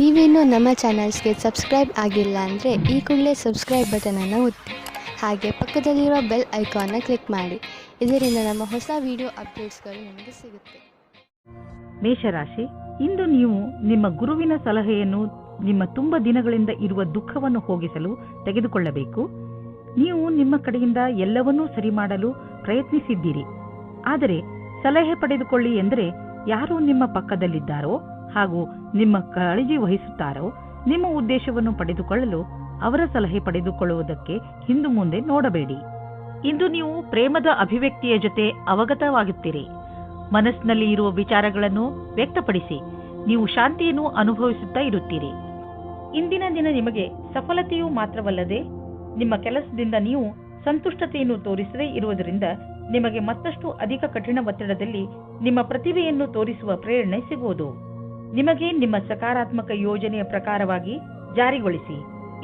ನೀವೇನೂ ನಮ್ಮ ಚಾನಲ್ಸ್ಗೆ ಸಬ್ಸ್ಕ್ರೈಬ್ ಆಗಿಲ್ಲ ಅಂದರೆ ಈ ಕೂಡಲೇ ಸಬ್ಸ್ಕ್ರೈಬ್ ಬಟನನ್ನು ಒತ್ತಿ ಹಾಗೆ ಪಕ್ಕದಲ್ಲಿರೋ ಬೆಲ್ ಐಕಾನ್ನ ಕ್ಲಿಕ್ ಮಾಡಿ. ಇದರಿಂದ ನಮ್ಮ ಹೊಸ ವಿಡಿಯೋ ಅಪ್ಡೇಟ್ಸ್ಗಳು ನಿಮಗೆ ಸಿಗುತ್ತೆ. ಮೇಷರಾಶಿ, ಇಂದು ನೀವು ನಿಮ್ಮ ಗುರುವಿನ ಸಲಹೆಯನ್ನು ನಿಮ್ಮ ತುಂಬ ದಿನಗಳಿಂದ ಇರುವ ದುಃಖವನ್ನು ಹೋಗಿಸಲು ತೆಗೆದುಕೊಳ್ಳಬೇಕು. ನೀವು ನಿಮ್ಮ ಕಡೆಯಿಂದ ಎಲ್ಲವನ್ನೂ ಸರಿ ಮಾಡಲು ಪ್ರಯತ್ನಿಸಿದ್ದೀರಿ. ಆದರೆ ಸಲಹೆ ಪಡೆದುಕೊಳ್ಳಿ ಎಂದರೆ ಯಾರು ನಿಮ್ಮ ಪಕ್ಕದಲ್ಲಿದ್ದಾರೋ ಹಾಗೂ ನಿಮ್ಮ ಕಾಳಜಿ ವಹಿಸುತ್ತಾರೋ ನಿಮ್ಮ ಉದ್ದೇಶವನ್ನು ಪಡೆದುಕೊಳ್ಳಲು ಅವರ ಸಲಹೆ ಪಡೆದುಕೊಳ್ಳುವುದಕ್ಕೆ ಹಿಂದು ಮುಂದೆ ನೋಡಬೇಡಿ. ಇಂದು ನೀವು ಪ್ರೇಮದ ಅಭಿವ್ಯಕ್ತಿಯ ಜೊತೆ ಅವಗತವಾಗುತ್ತೀರಿ. ಮನಸ್ಸಿನಲ್ಲಿ ಇರುವ ವಿಚಾರಗಳನ್ನು ವ್ಯಕ್ತಪಡಿಸಿ ನೀವು ಶಾಂತಿಯನ್ನು ಅನುಭವಿಸುತ್ತಾ ಇರುತ್ತೀರಿ. ಇಂದಿನ ದಿನ ನಿಮಗೆ ಸಫಲತೆಯೂ ಮಾತ್ರವಲ್ಲದೆ ನಿಮ್ಮ ಕೆಲಸದಿಂದ ನೀವು ಸಂತುಷ್ಟತೆಯನ್ನು ತೋರಿಸದೇ ಇರುವುದರಿಂದ ನಿಮಗೆ ಮತ್ತಷ್ಟು ಅಧಿಕ ಕಠಿಣ ಒತ್ತಡದಲ್ಲಿ ನಿಮ್ಮ ಪ್ರತಿಭೆಯನ್ನು ತೋರಿಸುವ ಪ್ರೇರಣೆ ಸಿಗುವುದು. ನಿಮಗೆ ನಿಮ್ಮ ಸಕಾರಾತ್ಮಕ ಯೋಜನೆಯ ಪ್ರಕಾರವಾಗಿ ಜಾರಿಗೊಳಿಸಿ.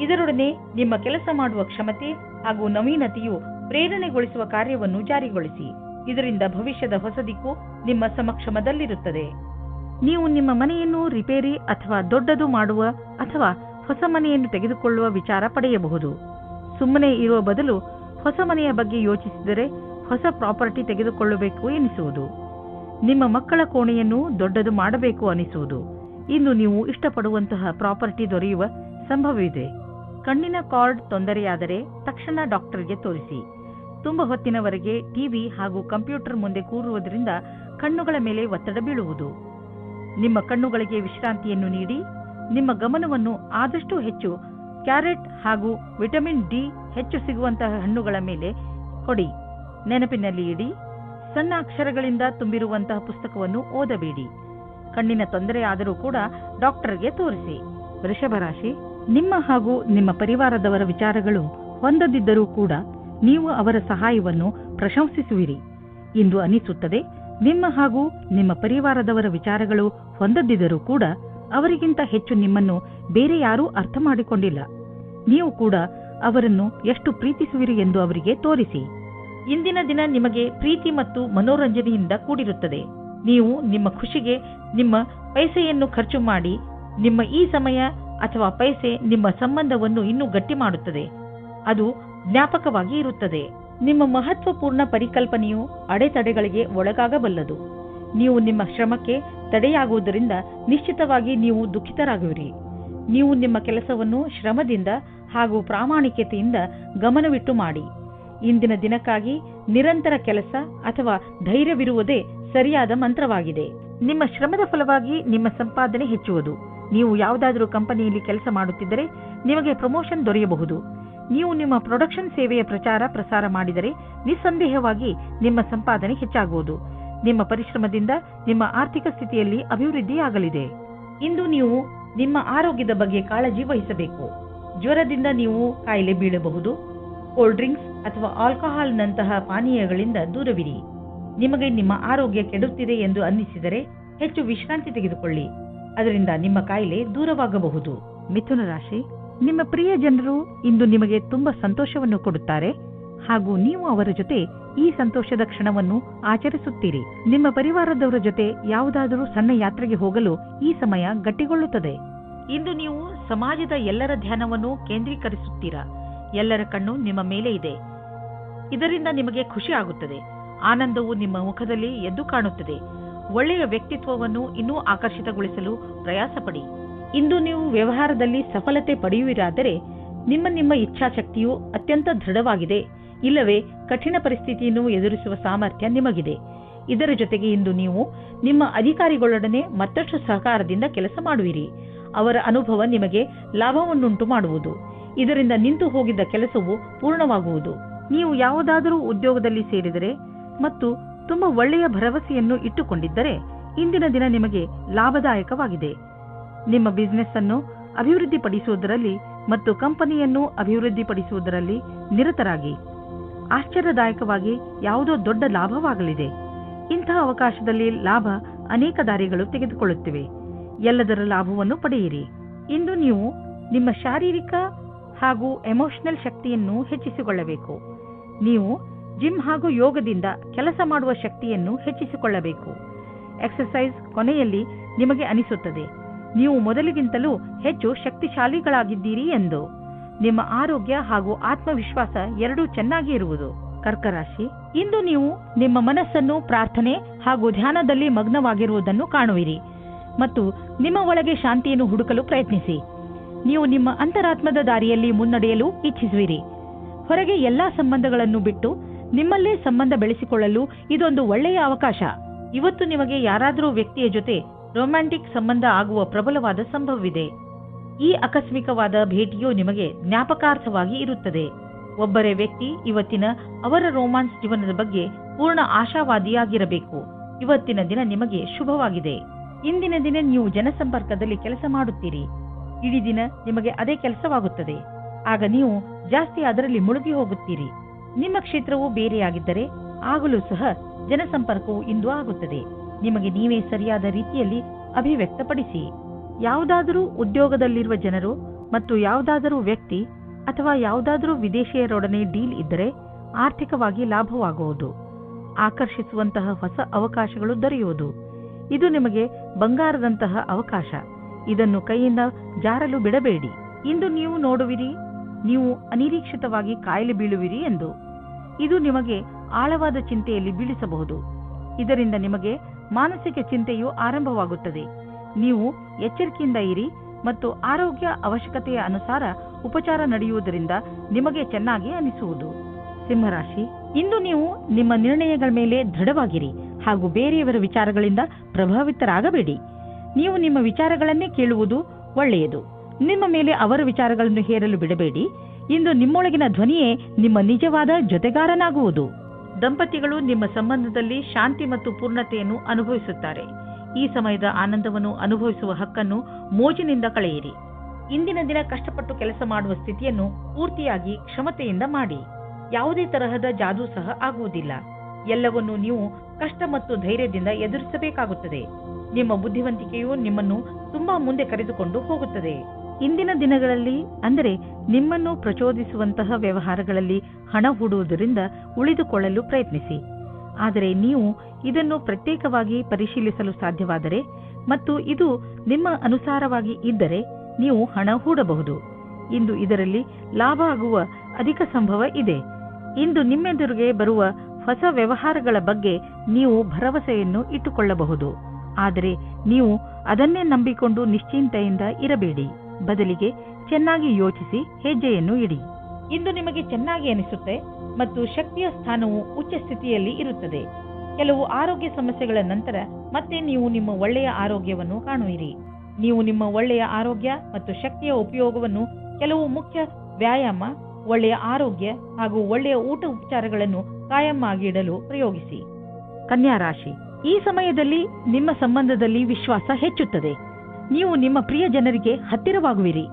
ಇದರೊಡನೆ ನಿಮ್ಮ ಕೆಲಸ ಮಾಡುವ ಕ್ಷಮತೆ ಹಾಗೂ ನವೀನತೆಯು ಪ್ರೇರಣೆಗೊಳಿಸುವ ಕಾರ್ಯವನ್ನು ಜಾರಿಗೊಳಿಸಿ. ಇದರಿಂದ ಭವಿಷ್ಯದ ಹೊಸ ದಿಕ್ಕು ನಿಮ್ಮ ಸಮಕ್ಷಮದಲ್ಲಿರುತ್ತದೆ. ನೀವು ನಿಮ್ಮ ಮನೆಯನ್ನು ರಿಪೇರಿ ಅಥವಾ ದೊಡ್ಡದು ಮಾಡುವ ಅಥವಾ ಹೊಸ ಮನೆಯನ್ನು ತೆಗೆದುಕೊಳ್ಳುವ ವಿಚಾರ ಪಡೆಯಬಹುದು. ಸುಮ್ಮನೆ ಇರುವ ಬದಲು ಹೊಸ ಮನೆಯ ಬಗ್ಗೆ ಯೋಚಿಸಿದರೆ ಹೊಸ ಪ್ರಾಪರ್ಟಿ ತೆಗೆದುಕೊಳ್ಳಬೇಕು ಎನಿಸುವುದು. ನಿಮ್ಮ ಮಕ್ಕಳ ಕೋಣೆಯನ್ನು ದೊಡ್ಡದು ಮಾಡಬೇಕು ಅನಿಸುವುದು. ಇಂದು ನೀವು ಇಷ್ಟಪಡುವಂತಹ ಪ್ರಾಪರ್ಟಿ ದೊರೆಯುವ ಸಂಭವವಿದೆ. ಕಣ್ಣಿನ ಕಾರ್ಡ್ ತೊಂದರೆಯಾದರೆ ತಕ್ಷಣ ಡಾಕ್ಟರ್ಗೆ ತೋರಿಸಿ. ತುಂಬ ಹೊತ್ತಿನವರೆಗೆ ಟಿವಿ ಹಾಗೂ ಕಂಪ್ಯೂಟರ್ ಮುಂದೆ ಕೂರುವುದರಿಂದ ಕಣ್ಣುಗಳ ಮೇಲೆ ಒತ್ತಡ ಬೀಳುವುದು. ನಿಮ್ಮ ಕಣ್ಣುಗಳಿಗೆ ವಿಶ್ರಾಂತಿಯನ್ನು ನೀಡಿ. ನಿಮ್ಮ ಗಮನವನ್ನು ಆದಷ್ಟು ಹೆಚ್ಚು ಕ್ಯಾರೆಟ್ ಹಾಗೂ ವಿಟಮಿನ್ ಡಿ ಹೆಚ್ಚು ಸಿಗುವಂತಹ ಹಣ್ಣುಗಳ ಮೇಲೆ ಕೊಡಿ. ನೆನಪಿನಲ್ಲಿ ಇಡಿ, ಸಣ್ಣ ಅಕ್ಷರಗಳಿಂದ ತುಂಬಿರುವಂತಹ ಪುಸ್ತಕವನ್ನು ಓದಬೇಡಿ. ಕಣ್ಣಿನ ತೊಂದರೆ ಆದರೂ ಕೂಡ ಡಾಕ್ಟರ್ಗೆ ತೋರಿಸಿ. ವೃಷಭ ರಾಶಿ, ನಿಮ್ಮ ಹಾಗೂ ನಿಮ್ಮ ಪರಿವಾರದವರ ವಿಚಾರಗಳು ಹೊಂದದಿದ್ದರೂ ಕೂಡ ನೀವು ಅವರ ಸಹಾಯವನ್ನು ಪ್ರಶಂಸಿಸುವಿರಿ. ಇಂದು ಅನಿಸುತ್ತದೆ ನಿಮ್ಮ ಹಾಗೂ ನಿಮ್ಮ ಪರಿವಾರದವರ ವಿಚಾರಗಳು ಹೊಂದದಿದ್ದರೂ ಕೂಡ ಅವರಿಗಿಂತ ಹೆಚ್ಚು ನಿಮ್ಮನ್ನು ಬೇರೆ ಯಾರೂ ಅರ್ಥ ಮಾಡಿಕೊಂಡಿಲ್ಲ. ನೀವು ಕೂಡ ಅವರನ್ನು ಎಷ್ಟು ಪ್ರೀತಿಸುವಿರಿ ಎಂದು ಅವರಿಗೆ ತೋರಿಸಿ. ಇಂದಿನ ದಿನ ನಿಮಗೆ ಪ್ರೀತಿ ಮತ್ತು ಮನೋರಂಜನೆಯಿಂದ ಕೂಡಿರುತ್ತದೆ. ನೀವು ನಿಮ್ಮ ಖುಷಿಗೆ ನಿಮ್ಮ ಪೈಸೆಯನ್ನು ಖರ್ಚು ಮಾಡಿ. ನಿಮ್ಮ ಈ ಸಮಯ ಅಥವಾ ಪೈಸೆ ನಿಮ್ಮ ಸಂಬಂಧವನ್ನು ಇನ್ನೂ ಗಟ್ಟಿ ಮಾಡುತ್ತದೆ. ಅದು ಜ್ಞಾಪಕವಾಗಿ ಇರುತ್ತದೆ. ನಿಮ್ಮ ಮಹತ್ವಪೂರ್ಣ ಪರಿಕಲ್ಪನೆಯು ಅಡೆತಡೆಗಳಿಗೆ ಒಳಗಾಗಬಲ್ಲದು. ನೀವು ನಿಮ್ಮ ಶ್ರಮಕ್ಕೆ ತಡೆಯಾಗುವುದರಿಂದ ನಿಶ್ಚಿತವಾಗಿ ನೀವು ದುಃಖಿತರಾಗುವಿರಿ. ನೀವು ನಿಮ್ಮ ಕೆಲಸವನ್ನು ಶ್ರಮದಿಂದ ಹಾಗೂ ಪ್ರಾಮಾಣಿಕತೆಯಿಂದ ಗಮನವಿಟ್ಟು ಮಾಡಿ. ಇಂದಿನ ದಿನಕ್ಕಾಗಿ ನಿರಂತರ ಕೆಲಸ ಅಥವಾ ಧೈರ್ಯವಿರುವುದೇ ಸರಿಯಾದ ಮಂತ್ರವಾಗಿದೆ. ನಿಮ್ಮ ಶ್ರಮದ ಫಲವಾಗಿ ನಿಮ್ಮ ಸಂಪಾದನೆ ಹೆಚ್ಚುವುದು. ನೀವು ಯಾವುದಾದರೂ ಕಂಪನಿಯಲ್ಲಿ ಕೆಲಸ ಮಾಡುತ್ತಿದ್ದರೆ ನಿಮಗೆ ಪ್ರಮೋಷನ್ ದೊರೆಯಬಹುದು. ನೀವು ನಿಮ್ಮ ಪ್ರೊಡಕ್ಷನ್ ಸೇವೆಯ ಪ್ರಸಾರ ಮಾಡಿದರೆ ನಿಸ್ಸಂದೇಹವಾಗಿ ನಿಮ್ಮ ಸಂಪಾದನೆ ಹೆಚ್ಚಾಗುವುದು. ನಿಮ್ಮ ಪರಿಶ್ರಮದಿಂದ ನಿಮ್ಮ ಆರ್ಥಿಕ ಸ್ಥಿತಿಯಲ್ಲಿ ಅಭಿವೃದ್ಧಿಯಾಗಲಿದೆ. ಇಂದು ನೀವು ನಿಮ್ಮ ಆರೋಗ್ಯದ ಬಗ್ಗೆ ಕಾಳಜಿ ವಹಿಸಬೇಕು. ಜ್ವರದಿಂದ ನೀವು ಕಾಯಿಲೆ ಬೀಳಬಹುದು. ಕೋಲ್ಡ್ ಡ್ರಿಂಕ್ಸ್ ಅಥವಾ ಆಲ್ಕೋಹಾಲ್ನಂತಹ ಪಾನೀಯಗಳಿಂದ ದೂರವಿರಿ. ನಿಮಗೆ ನಿಮ್ಮ ಆರೋಗ್ಯ ಕೆಡುತ್ತಿದೆ ಎಂದು ಅನ್ನಿಸಿದರೆ ಹೆಚ್ಚು ವಿಶ್ರಾಂತಿ ತೆಗೆದುಕೊಳ್ಳಿ. ಅದರಿಂದ ನಿಮ್ಮ ಕಾಯಿಲೆ ದೂರವಾಗಬಹುದು. ಮಿಥುನ ರಾಶಿ, ನಿಮ್ಮ ಪ್ರಿಯ ಜನರು ಇಂದು ನಿಮಗೆ ತುಂಬಾ ಸಂತೋಷವನ್ನು ಕೊಡುತ್ತಾರೆ ಹಾಗೂ ನೀವು ಅವರ ಜೊತೆ ಈ ಸಂತೋಷದ ಕ್ಷಣವನ್ನು ಆಚರಿಸುತ್ತೀರಿ. ನಿಮ್ಮ ಪರಿವಾರದವರ ಜೊತೆ ಯಾವುದಾದರೂ ಸಣ್ಣ ಯಾತ್ರೆಗೆ ಹೋಗಲು ಈ ಸಮಯ ಗಟ್ಟಿಗೊಳ್ಳುತ್ತದೆ. ಇಂದು ನೀವು ಸಮಾಜದ ಎಲ್ಲರ ಧ್ಯಾನವನ್ನು ಕೇಂದ್ರೀಕರಿಸುತ್ತೀರಾ. ಎಲ್ಲರ ಕಣ್ಣು ನಿಮ್ಮ ಮೇಲೆ ಇದೆ. ಇದರಿಂದ ನಿಮಗೆ ಖುಷಿ ಆಗುತ್ತದೆ. ಆನಂದವು ನಿಮ್ಮ ಮುಖದಲ್ಲಿ ಎದ್ದು ಕಾಣುತ್ತದೆ. ಒಳ್ಳೆಯ ವ್ಯಕ್ತಿತ್ವವನ್ನು ಇನ್ನೂ ಆಕರ್ಷಿತಗೊಳಿಸಲು ಪ್ರಯಾಸ ಪಡಿ. ಇಂದು ನೀವು ವ್ಯವಹಾರದಲ್ಲಿ ಸಫಲತೆ ಪಡೆಯುವಿರಾದರೆ ನಿಮ್ಮ ಇಚ್ಛಾಶಕ್ತಿಯು ಅತ್ಯಂತ ದೃಢವಾಗಿದೆ. ಇಲ್ಲವೇ ಕಠಿಣ ಪರಿಸ್ಥಿತಿಯನ್ನು ಎದುರಿಸುವ ಸಾಮರ್ಥ್ಯ ನಿಮಗಿದೆ. ಇದರ ಜೊತೆಗೆ ಇಂದು ನೀವು ನಿಮ್ಮ ಅಧಿಕಾರಿಗಳೊಡನೆ ಮತ್ತಷ್ಟು ಸಹಕಾರದಿಂದ ಕೆಲಸ ಮಾಡುವಿರಿ. ಅವರ ಅನುಭವ ನಿಮಗೆ ಲಾಭವನ್ನುಂಟು ಮಾಡುವುದು. ಇದರಿಂದ ನಿಂತು ಹೋಗಿದ್ದ ಕೆಲಸವು ಪೂರ್ಣವಾಗುವುದು. ನೀವು ಯಾವುದಾದರೂ ಉದ್ಯೋಗದಲ್ಲಿ ಸೇರಿದರೆ ಮತ್ತು ತುಂಬ ಒಳ್ಳೆಯ ಭರವಸೆಯನ್ನು ಇಟ್ಟುಕೊಂಡಿದ್ದರೆ ಇಂದಿನ ದಿನ ನಿಮಗೆ ಲಾಭದಾಯಕವಾಗಿದೆ. ನಿಮ್ಮ ಬಿಸಿನೆಸ್ ಅನ್ನು ಅಭಿವೃದ್ಧಿಪಡಿಸುವುದರಲ್ಲಿ ಮತ್ತು ಕಂಪನಿಯನ್ನು ಅಭಿವೃದ್ಧಿಪಡಿಸುವುದರಲ್ಲಿ ನಿರತರಾಗಿ. ಆಶ್ಚರ್ಯದಾಯಕವಾಗಿ ಯಾವುದೋ ದೊಡ್ಡ ಲಾಭವಾಗಲಿದೆ. ಇಂತಹ ಅವಕಾಶದಲ್ಲಿ ಲಾಭ ಅನೇಕ ದಾರಿಗಳು ತೆಗೆದುಕೊಳ್ಳುತ್ತಿವೆ. ಎಲ್ಲದರ ಲಾಭವನ್ನು ಪಡೆಯಿರಿ. ಇಂದು ನೀವು ನಿಮ್ಮ ಶಾರೀರಿಕ ಹಾಗೂ ಎಮೋಷನಲ್ ಶಕ್ತಿಯನ್ನು ಹೆಚ್ಚಿಸಿಕೊಳ್ಳಬೇಕು. ನೀವು ಜಿಮ್ ಹಾಗೂ ಯೋಗದಿಂದ ಕೆಲಸ ಮಾಡುವ ಶಕ್ತಿಯನ್ನು ಹೆಚ್ಚಿಸಿಕೊಳ್ಳಬೇಕು. ಎಕ್ಸರ್ಸೈಸ್ ಕೊನೆಯಲ್ಲಿ ನಿಮಗೆ ಅನಿಸುತ್ತದೆ ನೀವು ಮೊದಲಿಗಿಂತಲೂ ಹೆಚ್ಚು ಶಕ್ತಿಶಾಲಿಗಳಾಗಿದ್ದೀರಿ ಎಂದು. ನಿಮ್ಮ ಆರೋಗ್ಯ ಹಾಗೂ ಆತ್ಮವಿಶ್ವಾಸ ಎರಡೂ ಚೆನ್ನಾಗಿ ಇರುವುದು. ಕರ್ಕ ರಾಶಿ, ಇಂದು ನೀವು ನಿಮ್ಮ ಮನಸ್ಸನ್ನು ಪ್ರಾರ್ಥನೆ ಹಾಗೂ ಧ್ಯಾನದಲ್ಲಿ ಮಗ್ನವಾಗಿರುವುದನ್ನು ಕಾಣುವಿರಿ ಮತ್ತು ನಿಮ್ಮ ಒಳಗೆ ಶಾಂತಿಯನ್ನು ಹುಡುಕಲು ಪ್ರಯತ್ನಿಸಿ. ನೀವು ನಿಮ್ಮ ಅಂತರಾತ್ಮದ ದಾರಿಯಲ್ಲಿ ಮುನ್ನಡೆಯಲು ಇಚ್ಛಿಸುವಿರಿ. ಹೊರಗೆ ಎಲ್ಲಾ ಸಂಬಂಧಗಳನ್ನು ಬಿಟ್ಟು ನಿಮ್ಮಲ್ಲೇ ಸಂಬಂಧ ಬೆಳೆಸಿಕೊಳ್ಳಲು ಇದೊಂದು ಒಳ್ಳೆಯ ಅವಕಾಶ. ಇವತ್ತು ನಿಮಗೆ ಯಾರಾದರೂ ವ್ಯಕ್ತಿಯ ಜೊತೆ ರೊಮ್ಯಾಂಟಿಕ್ ಸಂಬಂಧ ಆಗುವ ಪ್ರಬಲವಾದ ಸಂಭವವಿದೆ. ಈ ಆಕಸ್ಮಿಕವಾದ ಭೇಟಿಯು ನಿಮಗೆ ಜ್ಞಾಪಕಾರ್ಥವಾಗಿ ಇರುತ್ತದೆ. ಒಬ್ಬರೇ ವ್ಯಕ್ತಿ ಇವತ್ತಿನ ಅವರ ರೋಮಾನ್ಸ್ ಜೀವನದ ಬಗ್ಗೆ ಪೂರ್ಣ ಆಶಾವಾದಿಯಾಗಿರಬೇಕು. ಇವತ್ತಿನ ದಿನ ನಿಮಗೆ ಶುಭವಾಗಿದೆ. ಇಂದಿನ ದಿನ ನೀವು ಜನಸಂಪರ್ಕದಲ್ಲಿ ಕೆಲಸ ಮಾಡುತ್ತೀರಿ. ಇಡೀ ದಿನ ನಿಮಗೆ ಅದೇ ಕೆಲಸವಾಗುತ್ತದೆ. ಆಗ ನೀವು ಜಾಸ್ತಿ ಅದರಲ್ಲಿ ಮುಳುಗಿ ಹೋಗುತ್ತೀರಿ. ನಿಮ್ಮ ಕ್ಷೇತ್ರವು ಬೇರೆಯಾಗಿದ್ದರೆ ಆಗಲೂ ಸಹ ಜನಸಂಪರ್ಕವು ಇಂದು ಆಗುತ್ತದೆ. ನಿಮಗೆ ನೀವೇ ಸರಿಯಾದ ರೀತಿಯಲ್ಲಿ ಅಭಿವ್ಯಕ್ತಪಡಿಸಿ. ಯಾವುದಾದರೂ ಉದ್ಯೋಗದಲ್ಲಿರುವ ಜನರು ಮತ್ತು ಯಾವುದಾದರೂ ವ್ಯಕ್ತಿ ಅಥವಾ ಯಾವುದಾದರೂ ವಿದೇಶಿಯರೊಡನೆ ಡೀಲ್ ಇದ್ದರೆ ಆರ್ಥಿಕವಾಗಿ ಲಾಭವಾಗುವುದು. ಆಕರ್ಷಿಸುವಂತಹ ಹೊಸ ಅವಕಾಶಗಳು ದೊರೆಯುವುದು. ಇದು ನಿಮಗೆ ಬಂಗಾರದಂತಹ ಅವಕಾಶ. ಇದನ್ನು ಕೈಯಿಂದ ಜಾರಲು ಬಿಡಬೇಡಿ. ಇಂದು ನೀವು ನೋಡುವಿರಿ, ನೀವು ಅನಿರೀಕ್ಷಿತವಾಗಿ ಕಾಯಿಲೆ ಬೀಳುವಿರಿ ಎಂದು. ಇದು ನಿಮಗೆ ಆಳವಾದ ಚಿಂತೆಯಲ್ಲಿ ಬೀಳಿಸಬಹುದು. ಇದರಿಂದ ನಿಮಗೆ ಮಾನಸಿಕ ಚಿಂತೆಯು ಆರಂಭವಾಗುತ್ತದೆ. ನೀವು ಎಚ್ಚರಿಕೆಯಿಂದ ಇರಿ ಮತ್ತು ಆರೋಗ್ಯ ಅವಶ್ಯಕತೆಯ ಅನುಸಾರ ಉಪಚಾರ ನಡೆಯುವುದರಿಂದ ನಿಮಗೆ ಚೆನ್ನಾಗಿ ಅನಿಸುವುದು. ಸಿಂಹರಾಶಿ, ಇಂದು ನೀವು ನಿಮ್ಮ ನಿರ್ಣಯಗಳ ಮೇಲೆ ದೃಢವಾಗಿರಿ ಹಾಗೂ ಬೇರೆಯವರ ವಿಚಾರಗಳಿಂದ ಪ್ರಭಾವಿತರಾಗಬೇಡಿ. ನೀವು ನಿಮ್ಮ ವಿಚಾರಗಳನ್ನೇ ಕೇಳುವುದು ಒಳ್ಳೆಯದು. ನಿಮ್ಮ ಮೇಲೆ ಅವರ ವಿಚಾರಗಳನ್ನು ಹೇರಲು ಬಿಡಬೇಡಿ. ಇಂದು ನಿಮ್ಮೊಳಗಿನ ಧ್ವನಿಯೇ ನಿಮ್ಮ ನಿಜವಾದ ಜೊತೆಗಾರನಾಗುವುದು. ದಂಪತಿಗಳು ನಿಮ್ಮ ಸಂಬಂಧದಲ್ಲಿ ಶಾಂತಿ ಮತ್ತು ಪೂರ್ಣತೆಯನ್ನು ಅನುಭವಿಸುತ್ತಾರೆ. ಈ ಸಮಯದ ಆನಂದವನ್ನು ಅನುಭವಿಸುವ ಹಕ್ಕನ್ನು ಮೋಜಿನಿಂದ ಕಳೆಯಿರಿ. ಇಂದಿನ ದಿನ ಕಷ್ಟಪಟ್ಟು ಕೆಲಸ ಮಾಡುವ ಸ್ಥಿತಿಯನ್ನು ಪೂರ್ತಿಯಾಗಿ ಕ್ಷಮತೆಯಿಂದ ಮಾಡಿ. ಯಾವುದೇ ತರಹದ ಜಾದೂ ಸಹ ಆಗುವುದಿಲ್ಲ. ಎಲ್ಲವನ್ನೂ ನೀವು ಕಷ್ಟ ಮತ್ತು ಧೈರ್ಯದಿಂದ ಎದುರಿಸಬೇಕಾಗುತ್ತದೆ. ನಿಮ್ಮ ಬುದ್ಧಿವಂತಿಕೆಯು ನಿಮ್ಮನ್ನು ತುಂಬಾ ಮುಂದೆ ಕರೆದುಕೊಂಡು ಹೋಗುತ್ತದೆ. ಇಂದಿನ ದಿನಗಳಲ್ಲಿ ಅಂದರೆ ನಿಮ್ಮನ್ನು ಪ್ರಚೋದಿಸುವಂತಹ ವ್ಯವಹಾರಗಳಲ್ಲಿ ಹಣ ಹೂಡುವುದರಿಂದ ಉಳಿದುಕೊಳ್ಳಲು ಪ್ರಯತ್ನಿಸಿ. ಆದರೆ ನೀವು ಇದನ್ನು ಪ್ರತ್ಯೇಕವಾಗಿ ಪರಿಶೀಲಿಸಲು ಸಾಧ್ಯವಾದರೆ ಮತ್ತು ಇದು ನಿಮ್ಮ ಅನುಸಾರವಾಗಿ ಇದ್ದರೆ ನೀವು ಹಣ ಹೂಡಬಹುದು. ಇಂದು ಇದರಲ್ಲಿ ಲಾಭ ಆಗುವ ಅಧಿಕ ಸಂಭವ ಇದೆ. ಇಂದು ನಿಮ್ಮೆದುರಿಗೆ ಬರುವ ಹೊಸ ವ್ಯವಹಾರಗಳ ಬಗ್ಗೆ ನೀವು ಭರವಸೆಯನ್ನು ಇಟ್ಟುಕೊಳ್ಳಬಹುದು. ಆದರೆ ನೀವು ಅದನ್ನೇ ನಂಬಿಕೊಂಡು ನಿಶ್ಚಿಂತೆಯಿಂದ ಇರಬೇಡಿ. ಬದಲಿಗೆ ಚೆನ್ನಾಗಿ ಯೋಚಿಸಿ ಹೆಜ್ಜೆಯನ್ನು ಇಡಿ. ಇಂದು ನಿಮಗೆ ಚೆನ್ನಾಗಿ ಅನಿಸುತ್ತೆ ಮತ್ತು ಶಕ್ತಿಯ ಸ್ಥಾನವು ಉಚ್ಚ ಸ್ಥಿತಿಯಲ್ಲಿ ಇರುತ್ತದೆ. ಕೆಲವು ಆರೋಗ್ಯ ಸಮಸ್ಯೆಗಳ ನಂತರ ಮತ್ತೆ ನೀವು ನಿಮ್ಮ ಒಳ್ಳೆಯ ಆರೋಗ್ಯವನ್ನು ಕಾಣುವಿರಿ. ನೀವು ನಿಮ್ಮ ಒಳ್ಳೆಯ ಆರೋಗ್ಯ ಮತ್ತು ಶಕ್ತಿಯ ಉಪಯೋಗವನ್ನು ಕೆಲವು ಮುಖ್ಯ ವ್ಯಾಯಾಮ, ಒಳ್ಳೆಯ ಆರೋಗ್ಯ ಹಾಗೂ ಒಳ್ಳೆಯ ಊಟ ಉಪಚಾರಗಳನ್ನು ಕಾಯಂ ಆಗಿಡಲು ಪ್ರಯೋಗಿಸಿ. ಕನ್ಯಾ ರಾಶಿ, ಈ ಸಮಯದಲ್ಲಿ ನಿಮ್ಮ ಸಂಬಂಧದಲ್ಲಿ ವಿಶ್ವಾಸ ಹೆಚ್ಚುತ್ತದೆ. ನೀವು ನಿಮ್ಮ ಪ್ರಿಯ ಜನರಿಗೆ ಹತ್ತಿರವಾಗುವಿರಿ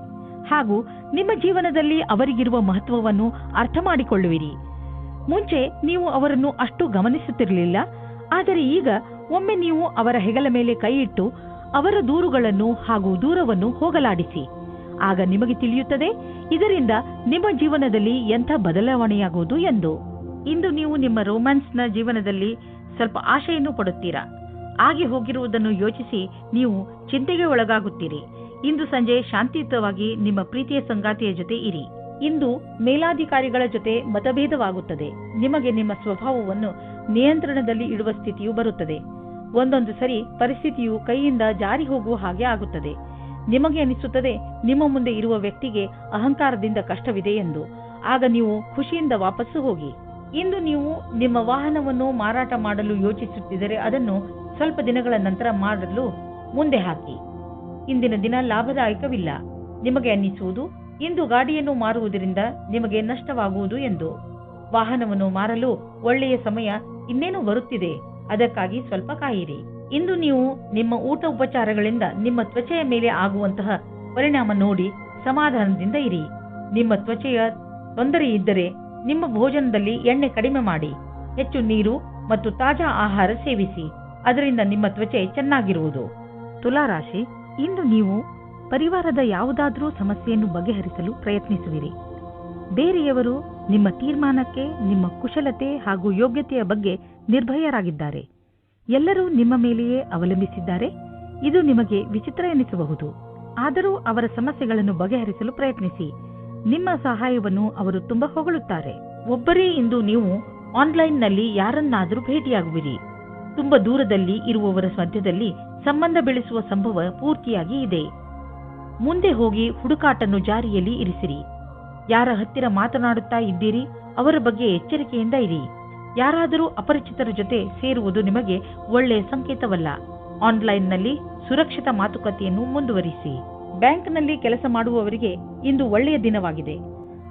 ಹಾಗೂ ನಿಮ್ಮ ಜೀವನದಲ್ಲಿ ಅವರಿಗಿರುವ ಮಹತ್ವವನ್ನು ಅರ್ಥ ಮಾಡಿಕೊಳ್ಳುವಿರಿ. ಮುಂಚೆ ನೀವು ಅವರನ್ನು ಅಷ್ಟು ಗಮನಿಸುತ್ತಿರಲಿಲ್ಲ, ಆದರೆ ಈಗ ಒಮ್ಮೆ ನೀವು ಅವರ ಹೆಗಲ ಮೇಲೆ ಕೈ ಇಟ್ಟು ಅವರ ದೂರುಗಳನ್ನು ಹಾಗೂ ದೂರವನ್ನು ಹೋಗಲಾಡಿಸಿ. ಆಗ ನಿಮಗೆ ತಿಳಿಯುತ್ತದೆ ಇದರಿಂದ ನಿಮ್ಮ ಜೀವನದಲ್ಲಿ ಎಂಥ ಬದಲಾವಣೆಯಾಗುವುದು ಎಂದು. ಇಂದು ನೀವು ನಿಮ್ಮ ರೋಮ್ಯಾನ್ಸ್ನ ಜೀವನದಲ್ಲಿ ಸ್ವಲ್ಪ ಆಶೆಯನ್ನು ಪಡುತ್ತೀರಾ. ಆಗಿ ಹೋಗಿರುವುದನ್ನು ಯೋಚಿಸಿ ನೀವು ಚಿಂತೆಗೆ ಒಳಗಾಗುತ್ತೀರಿ. ಇಂದು ಸಂಜೆ ಶಾಂತಿಯುತವಾಗಿ ನಿಮ್ಮ ಪ್ರೀತಿಯ ಸಂಗಾತಿಯ ಜೊತೆ ಇರಿ. ಇಂದು ಮೇಲಾಧಿಕಾರಿಗಳ ಜೊತೆ ಮತಭೇದವಾಗುತ್ತದೆ. ನಿಮಗೆ ನಿಮ್ಮ ಸ್ವಭಾವವನ್ನು ನಿಯಂತ್ರಣದಲ್ಲಿ ಇಡುವ ಸ್ಥಿತಿಯು ಬರುತ್ತದೆ. ಒಂದೊಂದು ಸರಿ ಪರಿಸ್ಥಿತಿಯು ಕೈಯಿಂದ ಜಾರಿ ಹೋಗುವ ಹಾಗೆ ಆಗುತ್ತದೆ. ನಿಮಗೆ ಅನಿಸುತ್ತದೆ ನಿಮ್ಮ ಮುಂದೆ ಇರುವ ವ್ಯಕ್ತಿಗೆ ಅಹಂಕಾರದಿಂದ ಕಷ್ಟವಿದೆ ಎಂದು. ಆಗ ನೀವು ಖುಷಿಯಿಂದ ವಾಪಸ್ಸು ಹೋಗಿ. ಇಂದು ನೀವು ನಿಮ್ಮ ವಾಹನವನ್ನು ಮಾರಾಟ ಮಾಡಲು ಯೋಚಿಸುತ್ತಿದ್ದರೆ ಅದನ್ನು ಸ್ವಲ್ಪ ದಿನಗಳ ನಂತರ ಮಾಡಲು ಮುಂದೆ ಹಾಕಿ. ಇಂದಿನ ದಿನ ಲಾಭದಾಯಕವಿಲ್ಲ. ನಿಮಗೆ ಅನ್ನಿಸುವುದು ಇಂದು ಗಾಡಿಯನ್ನು ಮಾರುವುದರಿಂದ ನಿಮಗೆ ನಷ್ಟವಾಗುವುದು ಎಂದು. ವಾಹನವನ್ನು ಮಾರಲು ಒಳ್ಳೆಯ ಸಮಯ ಇನ್ನೇನು ಬರುತ್ತಿದೆ, ಅದಕ್ಕಾಗಿ ಸ್ವಲ್ಪ ಕಾಯಿರಿ. ಇಂದು ನೀವು ನಿಮ್ಮ ಊಟ ಉಪಚಾರಗಳಿಂದ ನಿಮ್ಮ ತ್ವಚೆಯ ಮೇಲೆ ಆಗುವಂತಹ ಪರಿಣಾಮ ನೋಡಿ ಸಮಾಧಾನದಿಂದ ಇರಿ. ನಿಮ್ಮ ತ್ವಚೆಯ ತೊಂದರೆ ಇದ್ದರೆ ನಿಮ್ಮ ಭೋಜನದಲ್ಲಿ ಎಣ್ಣೆ ಕಡಿಮೆ ಮಾಡಿ. ಹೆಚ್ಚು ನೀರು ಮತ್ತು ತಾಜಾ ಆಹಾರ ಸೇವಿಸಿ. ಅದರಿಂದ ನಿಮ್ಮ ತ್ವಚೆ ಚೆನ್ನಾಗಿರುವುದು. ತುಲಾರಾಶಿ, ಇಂದು ನೀವು ಪರಿವಾರದ ಯಾವುದಾದರೂ ಸಮಸ್ಯೆಯನ್ನು ಬಗೆಹರಿಸಲು ಪ್ರಯತ್ನಿಸುವಿರಿ. ಬೇರೆಯವರು ನಿಮ್ಮ ತೀರ್ಮಾನಕ್ಕೆ, ನಿಮ್ಮ ಕುಶಲತೆ ಹಾಗೂ ಯೋಗ್ಯತೆಯ ಬಗ್ಗೆ ನಿರ್ಭಯರಾಗಿದ್ದಾರೆ. ಎಲ್ಲರೂ ನಿಮ್ಮ ಮೇಲೆಯೇ ಅವಲಂಬಿಸಿದ್ದಾರೆ. ಇದು ನಿಮಗೆ ವಿಚಿತ್ರ ಎನಿಸಬಹುದು. ಆದರೂ ಅವರ ಸಮಸ್ಯೆಗಳನ್ನು ಬಗೆಹರಿಸಲು ಪ್ರಯತ್ನಿಸಿ. ನಿಮ್ಮ ಸಹಾಯವನ್ನು ಅವರು ತುಂಬಾ ಹೊಗಳುತ್ತಾರೆ. ಒಬ್ಬರೇ ಇಂದು ನೀವು ಆನ್ಲೈನ್ನಲ್ಲಿ ಯಾರನ್ನಾದರೂ ಭೇಟಿಯಾಗುವಿರಿ. ತುಂಬಾ ದೂರದಲ್ಲಿ ಇರುವವರ ಮಧ್ಯದಲ್ಲಿ ಸಂಬಂಧ ಬೆಳೆಸುವ ಸಂಭವ ಪೂರ್ತಿಯಾಗಿ ಇದೆ. ಮುಂದೆ ಹೋಗಿ ಹುಡುಕಾಟನ್ನು ಜಾರಿಯಲ್ಲಿ ಇರಿಸಿರಿ. ಯಾರ ಹತ್ತಿರ ಮಾತನಾಡುತ್ತಾ ಇದ್ದೀರಿ ಅವರ ಬಗ್ಗೆ ಎಚ್ಚರಿಕೆಯಿಂದ ಇರಿ. ಯಾರಾದರೂ ಅಪರಿಚಿತರ ಜೊತೆ ಸೇರುವುದು ನಿಮಗೆ ಒಳ್ಳೆಯ ಸಂಕೇತವಲ್ಲ. ಆನ್ಲೈನ್ನಲ್ಲಿ ಸುರಕ್ಷಿತ ಮಾತುಕತೆಯನ್ನು ಮುಂದುವರಿಸಿ. ಬ್ಯಾಂಕ್ನಲ್ಲಿ ಕೆಲಸ ಮಾಡುವವರಿಗೆ ಇಂದು ಒಳ್ಳೆಯ ದಿನವಾಗಿದೆ.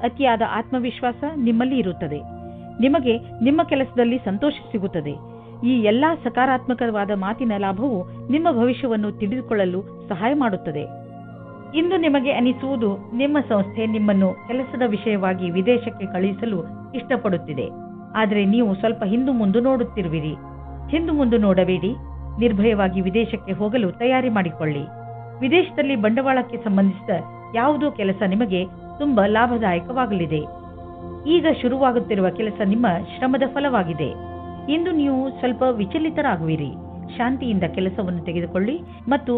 ಅತಿಯಾದ ಆತ್ಮವಿಶ್ವಾಸ ನಿಮ್ಮಲ್ಲಿ ಇರುತ್ತದೆ. ನಿಮಗೆ ನಿಮ್ಮ ಕೆಲಸದಲ್ಲಿ ಸಂತೋಷ ಸಿಗುತ್ತದೆ. ಈ ಎಲ್ಲಾ ಸಕಾರಾತ್ಮಕವಾದ ಮಾತಿನ ಲಾಭವು ನಿಮ್ಮ ಭವಿಷ್ಯವನ್ನು ತಿಳಿದುಕೊಳ್ಳಲು ಸಹಾಯ ಮಾಡುತ್ತದೆ. ಇಂದು ನಿಮಗೆ ಅನಿಸುವುದು ನಿಮ್ಮ ಸಂಸ್ಥೆ ನಿಮ್ಮನ್ನು ಕೆಲಸದ ವಿಷಯವಾಗಿ ವಿದೇಶಕ್ಕೆ ಕಳುಹಿಸಲು ಇಷ್ಟಪಡುತ್ತಿದೆ. ಆದರೆ ನೀವು ಸ್ವಲ್ಪ ಹಿಂದು ಮುಂದು ನೋಡುತ್ತಿರುವಿರಿ. ಹಿಂದು ಮುಂದು ನೋಡಬೇಡಿ. ನಿರ್ಭಯವಾಗಿ ವಿದೇಶಕ್ಕೆ ಹೋಗಲು ತಯಾರಿ ಮಾಡಿಕೊಳ್ಳಿ. ವಿದೇಶದಲ್ಲಿ ಬಂಡವಾಳಕ್ಕೆ ಸಂಬಂಧಿಸಿದ ಯಾವುದೋ ಕೆಲಸ ನಿಮಗೆ ತುಂಬಾ ಲಾಭದಾಯಕವಾಗಲಿದೆ. ಈಗ ಶುರುವಾಗುತ್ತಿರುವ ಕೆಲಸ ನಿಮ್ಮ ಶ್ರಮದ ಫಲವಾಗಿದೆ. ಇಂದು ನೀವು ಸ್ವಲ್ಪ ವಿಚಲಿತರಾಗುವಿರಿ. ಶಾಂತಿಯಿಂದ ಕೆಲಸವನ್ನು ತೆಗೆದುಕೊಳ್ಳಿ ಮತ್ತು